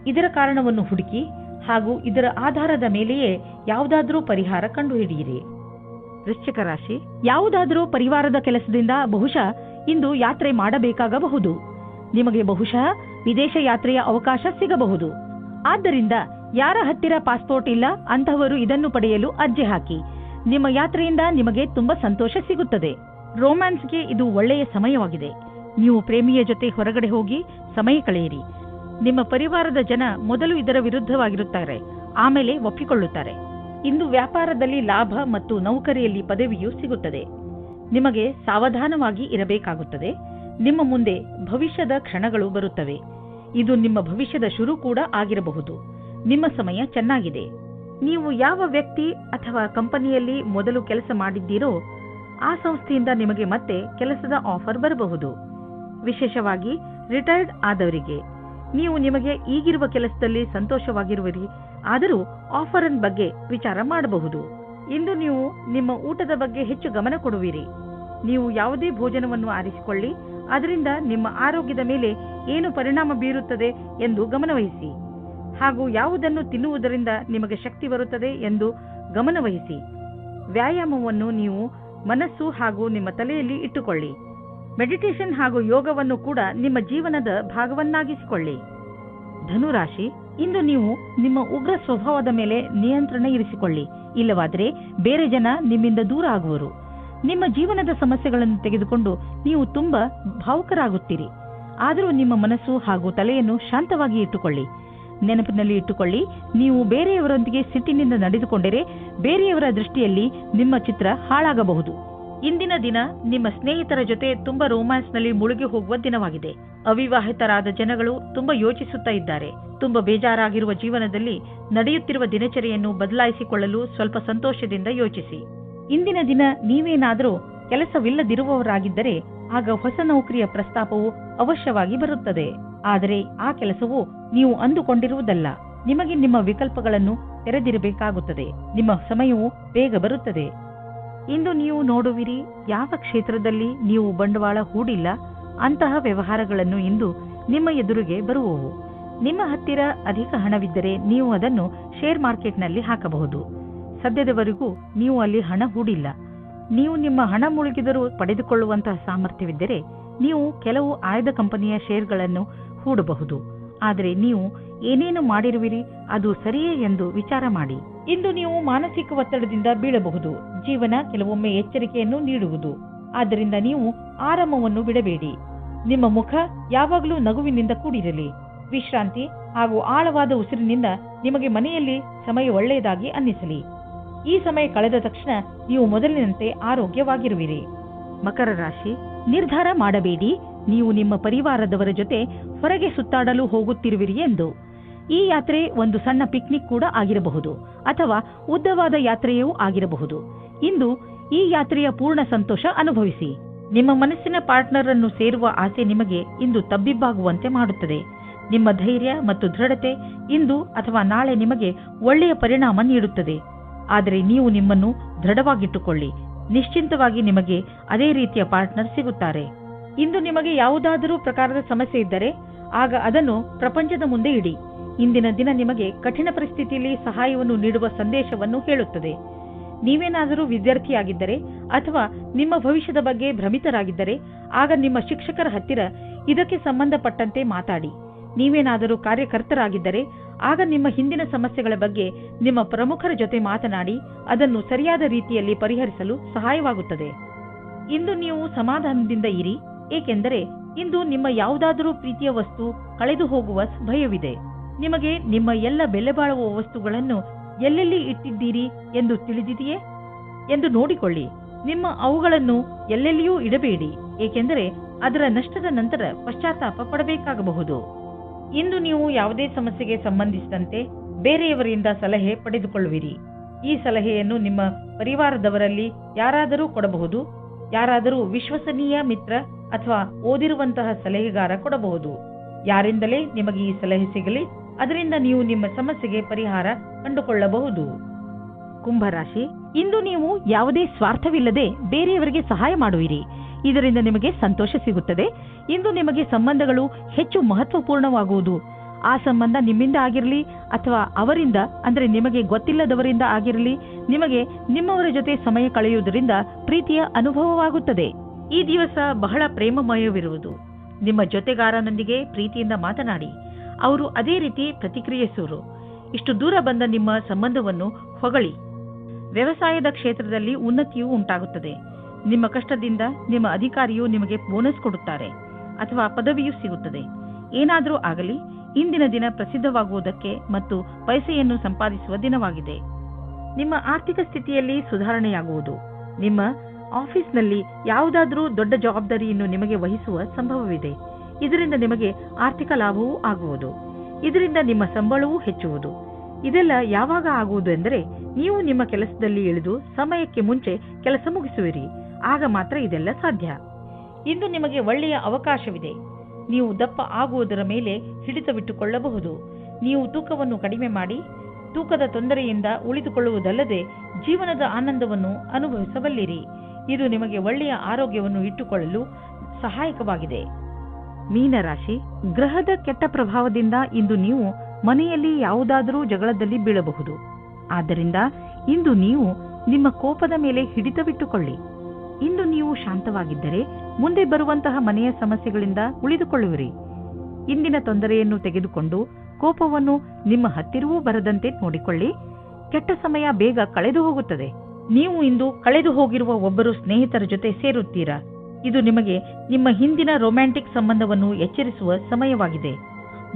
ಇದರ ಕಾರಣವನ್ನು ಹುಡುಕಿ ಹಾಗೂ ಇದರ ಆಧಾರದ ಮೇಲೆಯೇ ಯಾವುದಾದರೂ ಪರಿಹಾರ ಕಂಡುಹಿಡಿಯಿರಿ. ವೃಶ್ಚಿಕ ರಾಶಿ, ಯಾವುದಾದರೂ ಪರಿವಾರದ ಕೆಲಸದಿಂದ ಬಹುಶಃ ಇಂದು ಯಾತ್ರೆ ಮಾಡಬೇಕಾಗಬಹುದು. ನಿಮಗೆ ಬಹುಶಃ ವಿದೇಶ ಯಾತ್ರೆಯ ಅವಕಾಶ ಸಿಗಬಹುದು. ಆದ್ದರಿಂದ ಯಾರ ಹತ್ತಿರ ಪಾಸ್ಪೋರ್ಟ್ ಇಲ್ಲ ಅಂತಹವರು ಇದನ್ನು ಪಡೆಯಲು ಅರ್ಜಿ ಹಾಕಿ. ನಿಮ್ಮ ಯಾತ್ರೆಯಿಂದ ನಿಮಗೆ ತುಂಬಾ ಸಂತೋಷ ಸಿಗುತ್ತದೆ. ರೋಮ್ಯಾನ್ಸ್ಗೆ ಇದು ಒಳ್ಳೆಯ ಸಮಯವಾಗಿದೆ. ನೀವು ಪ್ರೇಮಿಯ ಜೊತೆ ಹೊರಗಡೆ ಹೋಗಿ ಸಮಯ ಕಳೆಯಿರಿ. ನಿಮ್ಮ ಪರಿವಾರದ ಜನ ಮೊದಲು ಇದರ ವಿರುದ್ಧವಾಗಿರುತ್ತಾರೆ, ಆಮೇಲೆ ಒಪ್ಪಿಕೊಳ್ಳುತ್ತಾರೆ. ಇಂದು ವ್ಯಾಪಾರದಲ್ಲಿ ಲಾಭ ಮತ್ತು ನೌಕರಿಯಲ್ಲಿ ಪದವಿಯೂ ಸಿಗುತ್ತದೆ. ನಿಮಗೆ ಸಾವಧಾನವಾಗಿ ಇರಬೇಕಾಗುತ್ತದೆ. ನಿಮ್ಮ ಮುಂದೆ ಭವಿಷ್ಯದ ಕ್ಷಣಗಳು ಬರುತ್ತವೆ. ಇದು ನಿಮ್ಮ ಭವಿಷ್ಯದ ಶುರು ಕೂಡ ಆಗಿರಬಹುದು. ನಿಮ್ಮ ಸಮಯ ಚೆನ್ನಾಗಿದೆ. ನೀವು ಯಾವ ವ್ಯಕ್ತಿ ಅಥವಾ ಕಂಪನಿಯಲ್ಲಿ ಮೊದಲು ಕೆಲಸ ಮಾಡಿದ್ದೀರೋ ಆ ಸಂಸ್ಥೆಯಿಂದ ನಿಮಗೆ ಮತ್ತೆ ಕೆಲಸದ ಆಫರ್ ಬರಬಹುದು. ವಿಶೇಷವಾಗಿ ರಿಟೈರ್ಡ್ ಆದವರಿಗೆ ನೀವು ನಿಮಗೆ ಈಗಿರುವ ಕೆಲಸದಲ್ಲಿ ಸಂತೋಷವಾಗಿರುವಿರಿ, ಆದರೂ ಆಫರ್ ಬಗ್ಗೆ ವಿಚಾರ ಮಾಡಬಹುದು. ಇಂದು ನೀವು ನಿಮ್ಮ ಊಟದ ಬಗ್ಗೆ ಹೆಚ್ಚು ಗಮನ ಕೊಡುವಿರಿ. ನೀವು ಯಾವುದೇ ಭೋಜನವನ್ನು ಆರಿಸಿಕೊಳ್ಳಿ, ಅದರಿಂದ ನಿಮ್ಮ ಆರೋಗ್ಯದ ಮೇಲೆ ಏನು ಪರಿಣಾಮ ಬೀರುತ್ತದೆ ಎಂದು ಗಮನವಹಿಸಿ ಹಾಗೂ ಯಾವುದನ್ನು ತಿನ್ನುವುದರಿಂದ ನಿಮಗೆ ಶಕ್ತಿ ಬರುತ್ತದೆ ಎಂದು ಗಮನವಹಿಸಿ. ವ್ಯಾಯಾಮವನ್ನು ನೀವು ಮನಸ್ಸು ಹಾಗೂ ನಿಮ್ಮ ತಲೆಯಲ್ಲಿ ಇಟ್ಟುಕೊಳ್ಳಿ. ಮೆಡಿಟೇಷನ್ ಹಾಗೂ ಯೋಗವನ್ನು ಕೂಡ ನಿಮ್ಮ ಜೀವನದ ಭಾಗವನ್ನಾಗಿಸಿಕೊಳ್ಳಿ. ಧನುರಾಶಿ, ಇಂದು ನೀವು ನಿಮ್ಮ ಉಗ್ರ ಸ್ವಭಾವದ ಮೇಲೆ ನಿಯಂತ್ರಣ ಇರಿಸಿಕೊಳ್ಳಿ. ಇಲ್ಲವಾದರೆ ಬೇರೆ ಜನ ನಿಮ್ಮಿಂದ ದೂರ ಆಗುವರು. ನಿಮ್ಮ ಜೀವನದ ಸಮಸ್ಯೆಗಳನ್ನು ತೆಗೆದುಕೊಂಡು ನೀವು ತುಂಬಾ ಭಾವುಕರಾಗುತ್ತೀರಿ. ಆದರೂ ನಿಮ್ಮ ಮನಸ್ಸು ಹಾಗೂ ತಲೆಯನ್ನು ಶಾಂತವಾಗಿ ಇಟ್ಟುಕೊಳ್ಳಿ. ನೆನಪಿನಲ್ಲಿ ಇಟ್ಟುಕೊಳ್ಳಿ, ನೀವು ಬೇರೆಯವರೊಂದಿಗೆ ಸಿಟ್ಟಿನಿಂದ ನಡೆದುಕೊಂಡರೆ ಬೇರೆಯವರ ದೃಷ್ಟಿಯಲ್ಲಿ ನಿಮ್ಮ ಚಿತ್ರ ಹಾಳಾಗಬಹುದು. ಇಂದಿನ ದಿನ ನಿಮ್ಮ ಸ್ನೇಹಿತರ ಜೊತೆ ತುಂಬಾ ರೋಮ್ಯಾನ್ಸ್ನಲ್ಲಿ ಮುಳುಗಿ ಹೋಗುವ ದಿನವಾಗಿದೆ. ಅವಿವಾಹಿತರಾದ ಜನಗಳು ತುಂಬಾ ಯೋಚಿಸುತ್ತಾ ಇದ್ದಾರೆ. ತುಂಬಾ ಬೇಜಾರಾಗಿರುವ ಜೀವನದಲ್ಲಿ ನಡೆಯುತ್ತಿರುವ ದಿನಚರಿಯನ್ನು ಬದಲಾಯಿಸಿಕೊಳ್ಳಲು ಸ್ವಲ್ಪ ಸಂತೋಷದಿಂದ ಯೋಚಿಸಿ. ಇಂದಿನ ದಿನ ನೀವೇನಾದರೂ ಕೆಲಸವಿಲ್ಲದಿರುವವರಾಗಿದ್ದರೆ ಆಗ ಹೊಸ ನೌಕರಿಯ ಪ್ರಸ್ತಾಪವು ಅವಶ್ಯವಾಗಿ ಬರುತ್ತದೆ. ಆದರೆ ಆ ಕೆಲಸವು ನೀವು ಅಂದುಕೊಂಡಿರುವುದಲ್ಲ. ನಿಮಗೆ ನಿಮ್ಮ ವಿಕಲ್ಪಗಳನ್ನು ತೆರೆದಿರಬೇಕಾಗುತ್ತದೆ. ನಿಮ್ಮ ಸಮಯವು ಬೇಗ ಬರುತ್ತದೆ. ಇಂದು ನೀವು ನೋಡುವಿರಿ, ಯಾವ ಕ್ಷೇತ್ರದಲ್ಲಿ ನೀವು ಬಂಡವಾಳ ಹೂಡಿಲ್ಲ ಅಂತಹ ವ್ಯವಹಾರಗಳನ್ನು ಇಂದು ನಿಮ್ಮ ಎದುರಿಗೆ ಬರುವವು. ನಿಮ್ಮ ಹತ್ತಿರ ಅಧಿಕ ಹಣವಿದ್ದರೆ ನೀವು ಅದನ್ನು ಶೇರ್ ಮಾರ್ಕೆಟ್ನಲ್ಲಿ ಹಾಕಬಹುದು. ಸದ್ಯದವರೆಗೂ ನೀವು ಅಲ್ಲಿ ಹಣ ಹೂಡಿಲ್ಲ. ನೀವು ನಿಮ್ಮ ಹಣ ಮುಳುಗಿದರೂ ಪಡೆದುಕೊಳ್ಳುವಂತಹ ಸಾಮರ್ಥ್ಯವಿದ್ದರೆ ನೀವು ಕೆಲವು ಆಯ್ದ ಕಂಪನಿಯ ಶೇರ್ಗಳನ್ನು ಹೂಡಬಹುದು. ಆದರೆ ನೀವು ಏನೇನು ಮಾಡಿರುವಿರಿ ಅದು ಸರಿಯೇ ಎಂದು ವಿಚಾರ ಮಾಡಿ. ಇಂದು ನೀವು ಮಾನಸಿಕ ಒತ್ತಡದಿಂದ ಬೀಳಬಹುದು. ಜೀವನ ಕೆಲವೊಮ್ಮೆ ಎಚ್ಚರಿಕೆಯನ್ನು ನೀಡುವುದು. ಆದ್ದರಿಂದ ನೀವು ಆರಾಮವನ್ನು ಬಿಡಬೇಡಿ. ನಿಮ್ಮ ಮುಖ ಯಾವಾಗಲೂ ನಗುವಿನಿಂದ ಕೂಡಿರಲಿ. ವಿಶ್ರಾಂತಿ ಹಾಗೂ ಆಳವಾದ ಉಸಿರಿನಿಂದ ನಿಮಗೆ ಮನೆಯಲ್ಲಿ ಸಮಯ ಒಳ್ಳೆಯದಾಗಿ ಅನ್ನಿಸಲಿ. ಈ ಸಮಯ ಕಳೆದ ತಕ್ಷಣ ನೀವು ಮೊದಲಿನಂತೆ ಆರೋಗ್ಯವಾಗಿರುವಿರಿ. ಮಕರ ರಾಶಿ, ನಿರ್ಧಾರ ಮಾಡಬೇಡಿ. ನೀವು ನಿಮ್ಮ ಪರಿವಾರದವರ ಜೊತೆ ಹೊರಗೆ ಸುತ್ತಾಡಲು ಹೋಗುತ್ತಿರುವಿರಿ ಎಂದು. ಈ ಯಾತ್ರೆ ಒಂದು ಸಣ್ಣ ಪಿಕ್ನಿಕ್ ಕೂಡ ಆಗಿರಬಹುದು ಅಥವಾ ಉದ್ದವಾದ ಯಾತ್ರೆಯೂ ಆಗಿರಬಹುದು. ಇಂದು ಈ ಯಾತ್ರೆಯ ಪೂರ್ಣ ಸಂತೋಷ ಅನುಭವಿಸಿ. ನಿಮ್ಮ ಮನಸ್ಸಿನ ಪಾರ್ಟ್ನರ್ ಅನ್ನು ಸೇರುವ ಆಸೆ ನಿಮಗೆ ಇಂದು ತಬ್ಬಿಬ್ಬಾಗುವಂತೆ ಮಾಡುತ್ತದೆ. ನಿಮ್ಮ ಧೈರ್ಯ ಮತ್ತು ದೃಢತೆ ಇಂದು ಅಥವಾ ನಾಳೆ ನಿಮಗೆ ಒಳ್ಳೆಯ ಪರಿಣಾಮ ನೀಡುತ್ತದೆ. ಆದರೆ ನೀವು ನಿಮ್ಮನ್ನು ದೃಢವಾಗಿಟ್ಟುಕೊಳ್ಳಿ. ನಿಶ್ಚಿಂತವಾಗಿ ನಿಮಗೆ ಅದೇ ರೀತಿಯ ಪಾರ್ಟ್ನರ್ ಸಿಗುತ್ತಾರೆ. ಇಂದು ನಿಮಗೆ ಯಾವುದಾದರೂ ಪ್ರಕಾರದ ಸಮಸ್ಯೆ ಇದ್ದರೆ ಆಗ ಅದನ್ನು ಪ್ರಪಂಚದ ಮುಂದೆ ಇಡಿ. ಇಂದಿನ ದಿನ ನಿಮಗೆ ಕಠಿಣ ಪರಿಸ್ಥಿತಿಯಲ್ಲಿ ಸಹಾಯವನ್ನು ನೀಡುವ ಸಂದೇಶವನ್ನು ಹೇಳುತ್ತದೆ. ನೀವೇನಾದರೂ ವಿದ್ಯಾರ್ಥಿಯಾಗಿದ್ದರೆ ಅಥವಾ ನಿಮ್ಮ ಭವಿಷ್ಯದ ಬಗ್ಗೆ ಭ್ರಮಿತರಾಗಿದ್ದರೆ ಆಗ ನಿಮ್ಮ ಶಿಕ್ಷಕರ ಹತ್ತಿರ ಇದಕ್ಕೆ ಸಂಬಂಧಪಟ್ಟಂತೆ ಮಾತಾಡಿ. ನೀವೇನಾದರೂ ಕಾರ್ಯಕರ್ತರಾಗಿದ್ದರೆ ಆಗ ನಿಮ್ಮ ಹಿಂದಿನ ಸಮಸ್ಯೆಗಳ ಬಗ್ಗೆ ನಿಮ್ಮ ಪ್ರಮುಖರ ಜೊತೆ ಮಾತನಾಡಿ ಅದನ್ನು ಸರಿಯಾದ ರೀತಿಯಲ್ಲಿ ಪರಿಹರಿಸಲು ಸಹಾಯವಾಗುತ್ತದೆ. ಇಂದು ನೀವು ಸಮಾಧಾನದಿಂದ ಇರಿ, ಏಕೆಂದರೆ ಇಂದು ನಿಮ್ಮ ಯಾವುದಾದರೂ ಪ್ರೀತಿಯ ವಸ್ತು ಕಳೆದು ಹೋಗುವ ಭಯವಿದೆ. ನಿಮಗೆ ನಿಮ್ಮ ಎಲ್ಲ ಬೆಲೆಬಾಳುವ ವಸ್ತುಗಳನ್ನು ಎಲ್ಲೆಲ್ಲಿ ಇಟ್ಟಿದ್ದೀರಿ ಎಂದು ತಿಳಿದಿದೆಯೇ ಎಂದು ನೋಡಿಕೊಳ್ಳಿ. ನಿಮ್ಮ ಅವುಗಳನ್ನು ಎಲ್ಲೆಲ್ಲಿಯೂ ಇಡಬೇಡಿ, ಏಕೆಂದರೆ ಅದರ ನಷ್ಟದ ನಂತರ ಪಶ್ಚಾತ್ತಾಪ ಪಡಬೇಕಾಗಬಹುದು. ಇಂದು ನೀವು ಯಾವುದೇ ಸಮಸ್ಯೆಗೆ ಸಂಬಂಧಿಸಿದಂತೆ ಬೇರೆಯವರಿಂದ ಸಲಹೆ ಪಡೆದುಕೊಳ್ಳುವಿರಿ. ಈ ಸಲಹೆಯನ್ನು ನಿಮ್ಮ ಪರಿವಾರದವರಲ್ಲಿ ಯಾರಾದರೂ ಕೊಡಬಹುದು. ಯಾರಾದರೂ ವಿಶ್ವಸನೀಯ ಮಿತ್ರ ಅಥವಾ ಓದಿರುವಂತಹ ಸಲಹೆಗಾರ ಕೊಡಬಹುದು. ಯಾರಿಂದಲೇ ನಿಮಗೆ ಈ ಸಲಹೆ ಸಿಗಲಿ, ಅದರಿಂದ ನೀವು ನಿಮ್ಮ ಸಮಸ್ಯೆಗೆ ಪರಿಹಾರ ಕಂಡುಕೊಳ್ಳಬಹುದು. ಕುಂಭರಾಶಿ, ಇಂದು ನೀವು ಯಾವುದೇ ಸ್ವಾರ್ಥವಿಲ್ಲದೆ ಬೇರೆಯವರಿಗೆ ಸಹಾಯ ಮಾಡುವಿರಿ. ಇದರಿಂದ ನಿಮಗೆ ಸಂತೋಷ ಸಿಗುತ್ತದೆ. ಇಂದು ನಿಮಗೆ ಸಂಬಂಧಗಳು ಹೆಚ್ಚು ಮಹತ್ವಪೂರ್ಣವಾಗುವುದು. ಆ ಸಂಬಂಧ ನಿಮ್ಮಿಂದ ಆಗಿರಲಿ ಅಥವಾ ಅವರಿಂದ, ಅಂದರೆ ನಿಮಗೆ ಗೊತ್ತಿಲ್ಲದವರಿಂದ ಆಗಿರಲಿ, ನಿಮಗೆ ನಿಮ್ಮವರ ಜೊತೆ ಸಮಯ ಕಳೆಯುವುದರಿಂದ ಪ್ರೀತಿಯ ಅನುಭವವಾಗುತ್ತದೆ. ಈ ದಿವಸ ಬಹಳ ಪ್ರೇಮಮಯವಿರುವುದು. ನಿಮ್ಮ ಜೊತೆಗಾರನೊಂದಿಗೆ ಪ್ರೀತಿಯಿಂದ ಮಾತನಾಡಿ. ಅವರು ಅದೇ ರೀತಿ ಪ್ರತಿಕ್ರಿಯಿಸುವರು. ಇಷ್ಟು ದೂರ ಬಂದ ನಿಮ್ಮ ಸಂಬಂಧವನ್ನು ಹೊಗಳಿ. ವ್ಯವಸಾಯದ ಕ್ಷೇತ್ರದಲ್ಲಿ ಉನ್ನತಿಯೂ ಉಂಟಾಗುತ್ತದೆ. ನಿಮ್ಮ ಕಷ್ಟದಿಂದ ನಿಮ್ಮ ಅಧಿಕಾರಿಯು ನಿಮಗೆ ಬೋನಸ್ ಕೊಡುತ್ತಾರೆ ಅಥವಾ ಪದವಿಯೂ ಸಿಗುತ್ತದೆ. ಏನಾದರೂ ಆಗಲಿ, ಇಂದಿನ ದಿನ ಪ್ರಸಿದ್ಧವಾಗುವುದಕ್ಕೆ ಮತ್ತು ಪೈಸೆಯನ್ನು ಸಂಪಾದಿಸುವ ದಿನವಾಗಿದೆ. ನಿಮ್ಮ ಆರ್ಥಿಕ ಸ್ಥಿತಿಯಲ್ಲಿ ಸುಧಾರಣೆಯಾಗುವುದು. ನಿಮ್ಮ ಆಫೀಸ್ನಲ್ಲಿ ಯಾವುದಾದರೂ ದೊಡ್ಡ ಜವಾಬ್ದಾರಿಯನ್ನು ನಿಮಗೆ ವಹಿಸುವ ಸಂಭವವಿದೆ. ಇದರಿಂದ ನಿಮಗೆ ಆರ್ಥಿಕ ಲಾಭವೂ ಆಗುವುದು. ಇದರಿಂದ ನಿಮ್ಮ ಸಂಬಳವೂ ಹೆಚ್ಚುವುದು. ಇದೆಲ್ಲ ಯಾವಾಗ ಆಗುವುದು ಎಂದರೆ ನೀವು ನಿಮ್ಮ ಕೆಲಸದಲ್ಲಿ ಇಳಿದು ಸಮಯಕ್ಕೆ ಮುಂಚೆ ಕೆಲಸ ಮುಗಿಸುವಿರಿ. ಆಗ ಮಾತ್ರ ಇದೆಲ್ಲ ಸಾಧ್ಯ. ಇಂದು ನಿಮಗೆ ಒಳ್ಳೆಯ ಅವಕಾಶವಿದೆ. ನೀವು ದಪ್ಪ ಆಗುವುದರ ಮೇಲೆ ಹಿಡಿತವಿಟ್ಟುಕೊಳ್ಳಬಹುದು. ನೀವು ತೂಕವನ್ನು ಕಡಿಮೆ ಮಾಡಿ ತೂಕದ ತೊಂದರೆಯಿಂದ ಉಳಿದುಕೊಳ್ಳುವುದಲ್ಲದೆ ಜೀವನದ ಆನಂದವನ್ನು ಅನುಭವಿಸಬಲ್ಲಿರಿ. ಇದು ನಿಮಗೆ ಒಳ್ಳೆಯ ಆರೋಗ್ಯವನ್ನು ಇಟ್ಟುಕೊಳ್ಳಲು ಸಹಾಯಕವಾಗಿದೆ. ಮೀನರಾಶಿ, ಗ್ರಹದ ಕೆಟ್ಟ ಪ್ರಭಾವದಿಂದ ಇಂದು ನೀವು ಮನೆಯಲ್ಲಿ ಯಾವುದಾದರೂ ಜಗಳದಲ್ಲಿ ಬೀಳಬಹುದು. ಆದ್ದರಿಂದ ಇಂದು ನೀವು ನಿಮ್ಮ ಕೋಪದ ಮೇಲೆ ಹಿಡಿತವಿಟ್ಟುಕೊಳ್ಳಿ. ಇಂದು ನೀವು ಶಾಂತವಾಗಿದ್ದರೆ ಮುಂದೆ ಬರುವಂತಹ ಮನೆಯ ಸಮಸ್ಯೆಗಳಿಂದ ಉಳಿದುಕೊಳ್ಳುವಿರಿ. ಇಂದಿನ ತೊಂದರೆಯನ್ನು ತೆಗೆದುಕೊಂಡು ಕೋಪವನ್ನು ನಿಮ್ಮ ಹತ್ತಿರವೂ ಬರದಂತೆ ನೋಡಿಕೊಳ್ಳಿ. ಕೆಟ್ಟ ಸಮಯ ಬೇಗ ಕಳೆದು ಹೋಗುತ್ತದೆ. ನೀವು ಇಂದು ಕಳೆದು ಹೋಗಿರುವ ಒಬ್ಬರು ಸ್ನೇಹಿತರ ಜೊತೆ ಸೇರುತ್ತೀರಾ. ಇದು ನಿಮಗೆ ನಿಮ್ಮ ಹಿಂದಿನ ರೊಮ್ಯಾಂಟಿಕ್ ಸಂಬಂಧವನ್ನು ಎಚ್ಚರಿಸುವ ಸಮಯವಾಗಿದೆ.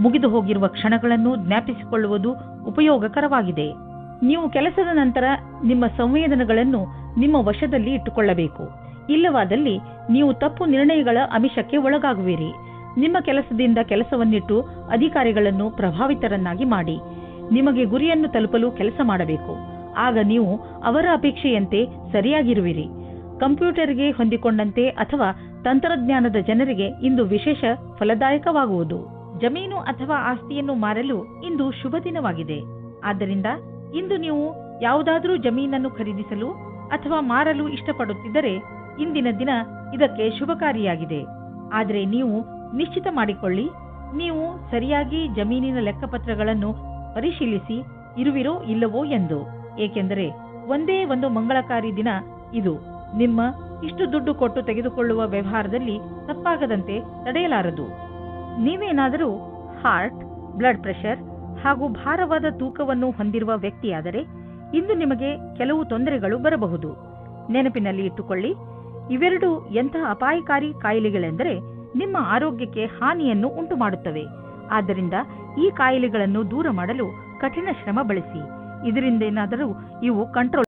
ಮುಗಿದು ಹೋಗಿರುವ ಕ್ಷಣಗಳನ್ನು ಜ್ಞಾಪಿಸಿಕೊಳ್ಳುವುದು ಉಪಯೋಗಕರವಾಗಿದೆ. ನೀವು ಕೆಲಸದ ನಂತರ ನಿಮ್ಮ ಸಂವೇದನೆಗಳನ್ನು ನಿಮ್ಮ ವಶದಲ್ಲಿ ಇಟ್ಟುಕೊಳ್ಳಬೇಕು. ಇಲ್ಲವಾದಲ್ಲಿ ನೀವು ತಪ್ಪು ನಿರ್ಣಯಗಳ ಆಮಿಷಕ್ಕೆ ಒಳಗಾಗುವಿರಿ. ನಿಮ್ಮ ಕೆಲಸದಿಂದ ಕೆಲಸವನ್ನಿಟ್ಟು ಅಧಿಕಾರಿಗಳನ್ನು ಪ್ರಭಾವಿತರನ್ನಾಗಿ ಮಾಡಿ. ನಿಮಗೆ ಗುರಿಯನ್ನು ತಲುಪಲು ಕೆಲಸ ಮಾಡಬೇಕು. ಆಗ ನೀವು ಅವರ ಅಪೇಕ್ಷೆಯಂತೆ ಸರಿಯಾಗಿರುವಿರಿ. ಕಂಪ್ಯೂಟರ್ಗೆ ಹೊಂದಿಕೊಂಡಂತೆ ಅಥವಾ ತಂತ್ರಜ್ಞಾನದ ಜನರಿಗೆ ಇಂದು ವಿಶೇಷ ಫಲದಾಯಕವಾಗುವುದು. ಜಮೀನು ಅಥವಾ ಆಸ್ತಿಯನ್ನು ಮಾರಲು ಇಂದು ಶುಭ ದಿನವಾಗಿದೆ. ಆದ್ದರಿಂದ ಇಂದು ನೀವು ಯಾವುದಾದರೂ ಜಮೀನನ್ನು ಖರೀದಿಸಲು ಅಥವಾ ಮಾರಲು ಇಷ್ಟಪಡುತ್ತಿದ್ದರೆ ಇಂದಿನ ದಿನ ಇದಕ್ಕೆ ಶುಭಕಾರಿಯಾಗಿದೆ. ಆದರೆ ನೀವು ನಿಶ್ಚಿತ ಮಾಡಿಕೊಳ್ಳಿ, ನೀವು ಸರಿಯಾಗಿ ಜಮೀನಿನ ಲೆಕ್ಕಪತ್ರಗಳನ್ನು ಪರಿಶೀಲಿಸಿ ಇರುವಿರೋ ಇಲ್ಲವೋ ಎಂದು. ಏಕೆಂದರೆ ಒಂದೇ ಒಂದು ಮಂಗಳಕಾರಿ ದಿನ ಇದು. ನಿಮ್ಮ ಇಷ್ಟು ದುಡ್ಡು ಕೊಟ್ಟು ತೆಗೆದುಕೊಳ್ಳುವ ವ್ಯವಹಾರದಲ್ಲಿ ತಪ್ಪಾಗದಂತೆ ತಡೆಯಲಾರದು. ನೀವೇನಾದರೂ ಹಾರ್ಟ್, ಬ್ಲಡ್ ಪ್ರೆಷರ್ ಹಾಗೂ ಭಾರವಾದ ತೂಕವನ್ನು ಹೊಂದಿರುವ ವ್ಯಕ್ತಿಯಾದರೆ ಇಂದು ನಿಮಗೆ ಕೆಲವು ತೊಂದರೆಗಳು ಬರಬಹುದು. ನೆನಪಿನಲ್ಲಿ ಇಟ್ಟುಕೊಳ್ಳಿ, ಇವೆರಡು ಎಂತಹ ಅಪಾಯಕಾರಿ ಕಾಯಿಲೆಗಳೆಂದರೆ ನಿಮ್ಮ ಆರೋಗ್ಯಕ್ಕೆ ಹಾನಿಯನ್ನು ಉಂಟು ಮಾಡುತ್ತವೆ. ಆದ್ದರಿಂದ ಈ ಕಾಯಿಲೆಗಳನ್ನು ದೂರ ಮಾಡಲು ಕಠಿಣ ಶ್ರಮ ಬಳಸಿ. ಇದರಿಂದೇನಾದರೂ ಇವು ಕಂಟ್ರೋಲ್